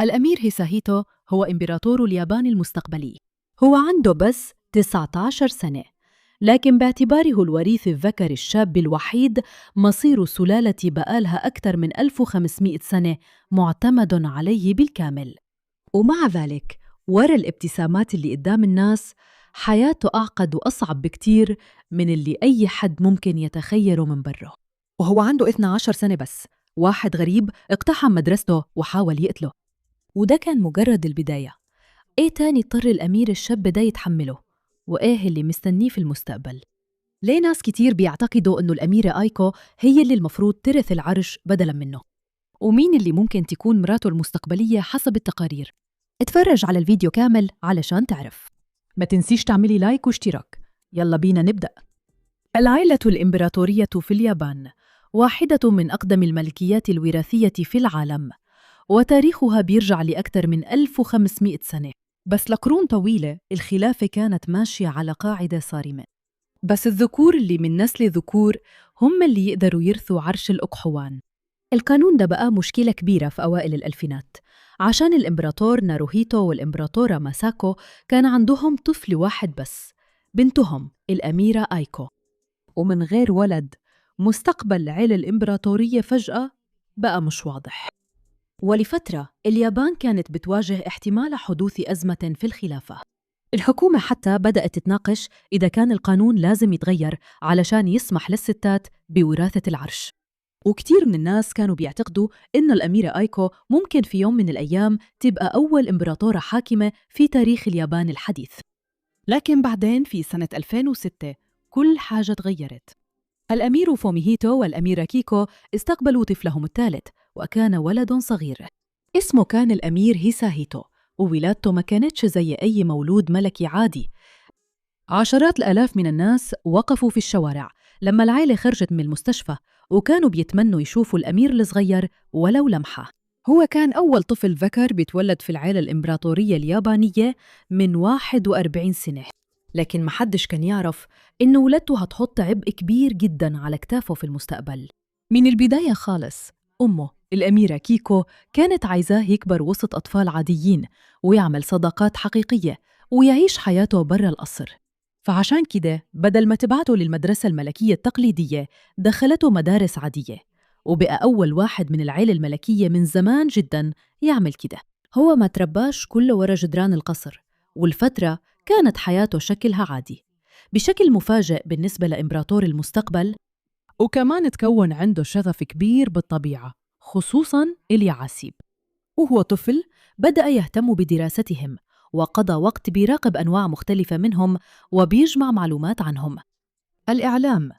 الأمير هيساهيتو هو إمبراطور اليابان المستقبلي. هو عنده بس 19 سنة، لكن باعتباره الوريث الذكر الشاب الوحيد، مصير سلالة بقالها أكثر من 1500 سنة معتمد عليه بالكامل. ومع ذلك ورا الابتسامات اللي قدام الناس، حياته أعقد وأصعب بكتير من اللي أي حد ممكن يتخيله من بره. وهو عنده 12 سنة بس، واحد غريب اقتحم مدرسته وحاول يقتله، وده كان مجرد البداية. إيه تاني اضطر الأمير الشاب ده يتحمله؟ وإيه اللي مستنيه في المستقبل؟ ليه ناس كتير بيعتقدوا إنه الأميرة آيكو هي اللي المفروض ترث العرش بدلاً منه؟ ومين اللي ممكن تكون مراته المستقبلية حسب التقارير؟ اتفرج على الفيديو كامل علشان تعرف. ما تنسيش تعملي لايك واشتراك. يلا بينا نبدأ. العائلة الإمبراطورية في اليابان واحدة من أقدم الملكيات الوراثية في العالم، وتاريخها بيرجع لأكثر من 1500 سنة. بس لقرون طويلة الخلافة كانت ماشية على قاعدة صارمة. بس الذكور اللي من نسل ذكور هم اللي يقدروا يرثوا عرش الأقحوان. القانون ده بقى مشكلة كبيرة في أوائل الألفينات، عشان الإمبراطور ناروهيتو والإمبراطورة ماساكو كان عندهم طفل واحد بس، بنتهم الأميرة آيكو. ومن غير ولد، مستقبل العيلة الإمبراطورية فجأة بقى مش واضح. ولفترة اليابان كانت بتواجه احتمال حدوث أزمة في الخلافة. الحكومة حتى بدأت تتناقش إذا كان القانون لازم يتغير علشان يسمح للستات بوراثة العرش. وكتير من الناس كانوا بيعتقدوا إن الأميرة آيكو ممكن في يوم من الأيام تبقى أول إمبراطورة حاكمة في تاريخ اليابان الحديث. لكن بعدين في سنة 2006 كل حاجة تغيرت. الأمير فوميهيتو والأميرة كيكو استقبلوا طفلهم الثالث، وكان ولد صغير اسمه كان الأمير هيساهيتو. وولادته ما كانتش زي أي مولود ملكي عادي. عشرات الآلاف من الناس وقفوا في الشوارع لما العائلة خرجت من المستشفى، وكانوا بيتمنوا يشوفوا الأمير الصغير ولو لمحة. هو كان أول طفل ذكر بيتولد في العائلة الإمبراطورية اليابانية من 41 سنة، لكن محدش كان يعرف إن ولادته هتحط عبء كبير جداً على كتافه في المستقبل. من البداية خالص أمه الأميرة كيكو كانت عايزاه يكبر وسط أطفال عاديين، ويعمل صداقات حقيقية، ويعيش حياته برا القصر. فعشان كده بدل ما تبعته للمدرسة الملكية التقليدية، دخلته مدارس عادية، وبقى أول واحد من العيلة الملكية من زمان جداً يعمل كده. هو ما ترباش كله ورا جدران القصر، والفترة كانت حياته شكلها عادي بشكل مفاجئ بالنسبة لإمبراطور المستقبل. وكمان تكون عنده شغف كبير بالطبيعة، خصوصاً اليعاسيب. وهو طفل بدأ يهتم بدراستهم، وقضى وقت بيراقب أنواع مختلفة منهم وبيجمع معلومات عنهم. الإعلام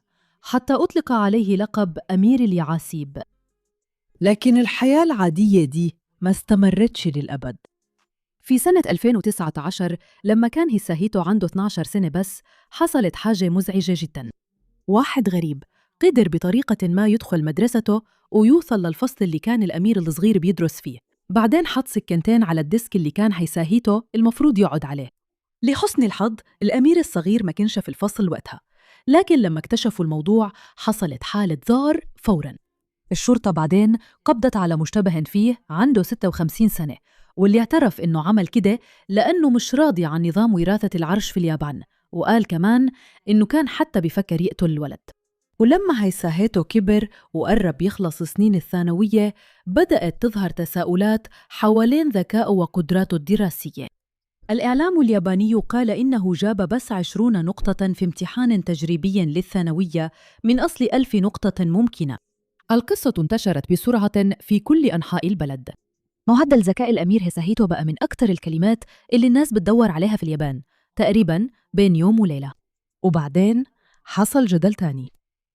حتى أطلق عليه لقب أمير اليعاسيب. لكن الحياة العادية دي ما استمرتش للأبد. في سنة 2019 لما كان هيساهيتو عنده 12 سنة بس، حصلت حاجة مزعجة جداً. واحد غريب قدر بطريقة ما يدخل مدرسته ويوصل للفصل اللي كان الأمير الصغير بيدرس فيه. بعدين حط سكينتين على الديسك اللي كان هيساهيتو المفروض يقعد عليه. لحسن الحظ الأمير الصغير ما كانش في الفصل وقتها، لكن لما اكتشفوا الموضوع حصلت حالة ذعر فوراً. الشرطة بعدين قبضت على مشتبه فيه عنده 56 سنة، واللي اعترف إنه عمل كده لأنه مش راضي عن نظام وراثة العرش في اليابان، وقال كمان إنه كان حتى بيفكر يقتل الولد. ولما هيساهيتو كبر وقرب يخلص سنين الثانوية، بدأت تظهر تساؤلات حوالين ذكائه وقدراته الدراسية. الإعلام الياباني قال إنه جاب بس 20 نقطة في امتحان تجريبي للثانوية من أصل 1000 نقطة ممكنة. القصة انتشرت بسرعة في كل أنحاء البلد. معدل ذكاء الأمير هيساهيتو بقى من أكثر الكلمات اللي الناس بتدور عليها في اليابان، تقريباً بين يوم وليلة. وبعدين حصل جدل تاني.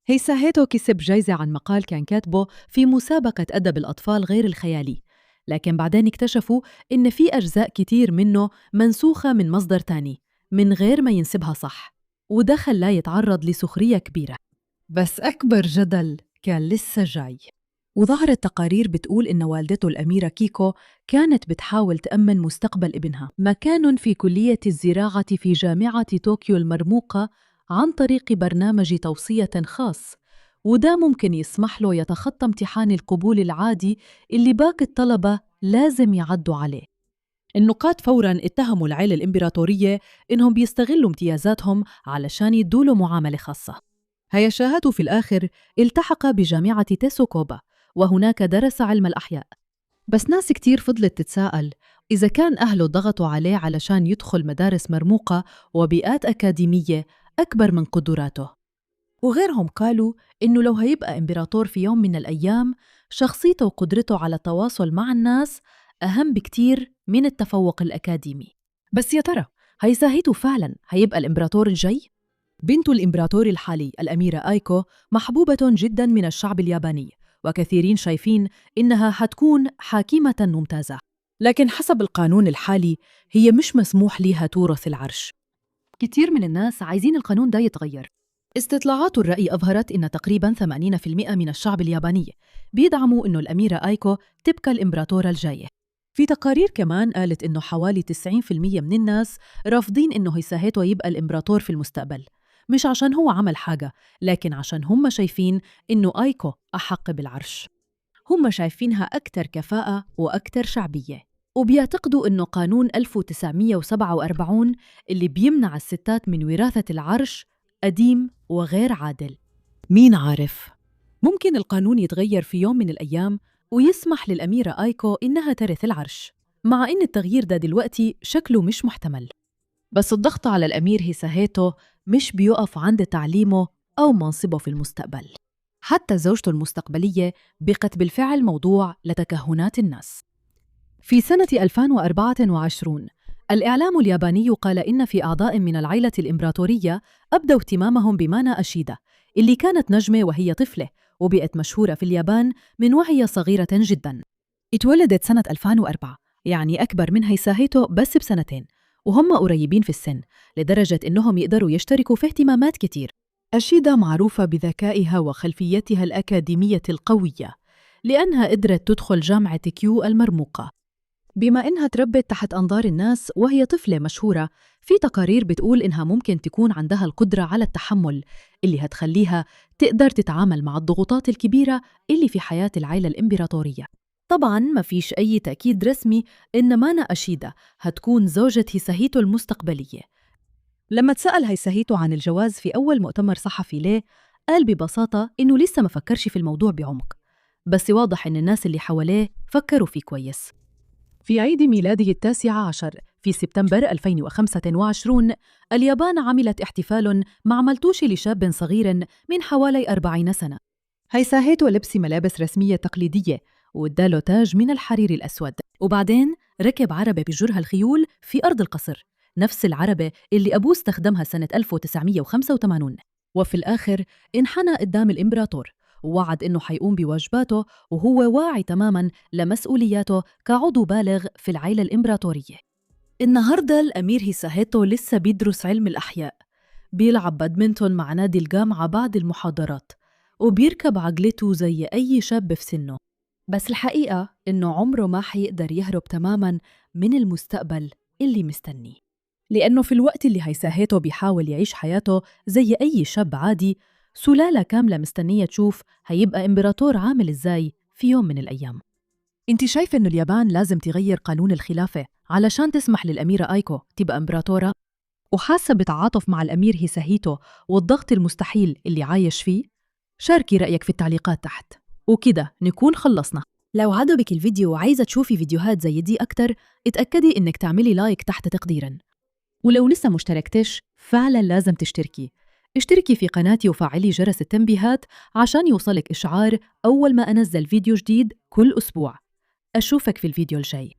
هيساهيتو كسب جايزة عن مقال كان كاتبه في مسابقة أدب الأطفال غير الخيالي، لكن بعدين اكتشفوا إن في أجزاء كتير منه منسوخة من مصدر تاني من غير ما ينسبها صح، وده خلاه يتعرض لسخرية كبيرة. بس أكبر جدل كان لسه جاي. وظهرت تقارير بتقول إن والدته الأميرة كيكو كانت بتحاول تأمن مستقبل ابنها مكان في كلية الزراعة في جامعة طوكيو المرموقة عن طريق برنامج توصية خاص، وده ممكن يسمح له يتخطى امتحان القبول العادي اللي باقي الطلبة لازم يعدوا عليه. النقاد فوراً اتهموا العيلة الإمبراطورية إنهم بيستغلوا امتيازاتهم علشان يدوله معاملة خاصة. هياشاهاتو في الآخر التحق بجامعة تيسوكوبا، وهناك درس علم الأحياء. بس ناس كتير فضلت تتساءل إذا كان أهله ضغطوا عليه علشان يدخل مدارس مرموقة وبيئات أكاديمية أكبر من قدراته. وغيرهم قالوا إنه لو هيبقى إمبراطور في يوم من الأيام، شخصيته وقدرته على التواصل مع الناس أهم بكتير من التفوق الأكاديمي. بس يا ترى هيساهيتو فعلاً هيبقى الإمبراطور الجاي؟ بنت الإمبراطور الحالي الأميرة آيكو محبوبة جداً من الشعب الياباني، وكثيرين شايفين إنها حتكون حاكمة ممتازة. لكن حسب القانون الحالي هي مش مسموح لها تورث العرش. كتير من الناس عايزين القانون ده يتغير. استطلاعات الرأي أظهرت إن تقريباً 80% من الشعب الياباني بيدعموا إنه الأميرة آيكو تبقى الإمبراطورة الجاية. في تقارير كمان قالت إنه حوالي 90% من الناس رافضين إنه هيساهيتو يبقى الإمبراطور في المستقبل، مش عشان هو عمل حاجة، لكن عشان هم شايفين إنه آيكو أحق بالعرش. هم شايفينها أكثر كفاءة وأكثر شعبية، وبيعتقدوا إنه قانون 1947 اللي بيمنع الستات من وراثة العرش قديم وغير عادل. مين عارف؟ ممكن القانون يتغير في يوم من الأيام ويسمح للأميرة آيكو إنها ترث العرش، مع إن التغيير ده دلوقتي شكله مش محتمل. بس الضغط على الأمير هيساهيتو مش بيقف عند تعليمه أو منصبه في المستقبل. حتى زوجته المستقبلية بقت بالفعل موضوع لتكهنات الناس. في سنة 2024 الإعلام الياباني قال إن في أعضاء من العائلة الإمبراطورية أبدوا اهتمامهم بمانا أشيدا، اللي كانت نجمة وهي طفلة وبقت مشهورة في اليابان من وهي صغيرة جداً. اتولدت سنة 2004، يعني أكبر من هيساهيتو بس بسنتين، وهم قريبين في السن لدرجة إنهم يقدروا يشتركوا في اهتمامات كتير. أشيدا معروفة بذكائها وخلفيتها الأكاديمية القوية، لأنها قدرت تدخل جامعة كيو المرموقة. بما إنها تربت تحت أنظار الناس وهي طفلة مشهورة، في تقارير بتقول إنها ممكن تكون عندها القدرة على التحمل اللي هتخليها تقدر تتعامل مع الضغوطات الكبيرة اللي في حياة العائلة الإمبراطورية. طبعاً ما فيش أي تأكيد رسمي إن مانا أشيدا هتكون زوجة هيساهيتو المستقبلية. لما تسأل هيساهيتو عن الجواز في أول مؤتمر صحفي ليه، قال ببساطة إنه لسه ما فكرش في الموضوع بعمق، بس واضح إن الناس اللي حواليه فكروا فيه كويس. في عيد ميلاده 19 في سبتمبر 2025 اليابان عملت احتفال مع ملتوش لشاب صغير من حوالي 40 سنة. هيساهيتو لبس ملابس رسمية تقليدية واداله تاج من الحرير الأسود، وبعدين ركب عربة بجرها الخيول في أرض القصر، نفس العربة اللي أبوه استخدمها سنة 1985. وفي الآخر انحنى قدام الإمبراطور ووعد إنه حيقوم بواجباته وهو واعي تماماً لمسؤولياته كعضو بالغ في العائلة الإمبراطورية. النهاردة الأمير هيساهيتو لسه بيدرس علم الأحياء، بيلعب بادمنتون مع نادي الجامعة بعد المحاضرات، وبيركب عجلته زي أي شاب في سنه. بس الحقيقة إنه عمره ما حيقدر يهرب تماماً من المستقبل اللي مستنيه، لأنه في الوقت اللي هيساهيتو بيحاول يعيش حياته زي أي شاب عادي، سلالة كاملة مستنية تشوف هيبقى إمبراطور عامل إزاي في يوم من الأيام. أنت شايفة إنه اليابان لازم تغير قانون الخلافة علشان تسمح للأميرة آيكو تبقى إمبراطورة؟ وحاسة بتعاطف مع الأمير هيساهيتو والضغط المستحيل اللي عايش فيه؟ شاركي رأيك في التعليقات تحت، وكده نكون خلصنا. لو عجبك الفيديو وعايزة تشوفي فيديوهات زي دي أكتر، اتأكدي إنك تعملي لايك تحت تقديراً. ولو لسه مشتركتش فعلا لازم اشتركي في قناتي وفعلي جرس التنبيهات عشان يوصلك إشعار أول ما أنزل فيديو جديد كل أسبوع. أشوفك في الفيديو الجاي.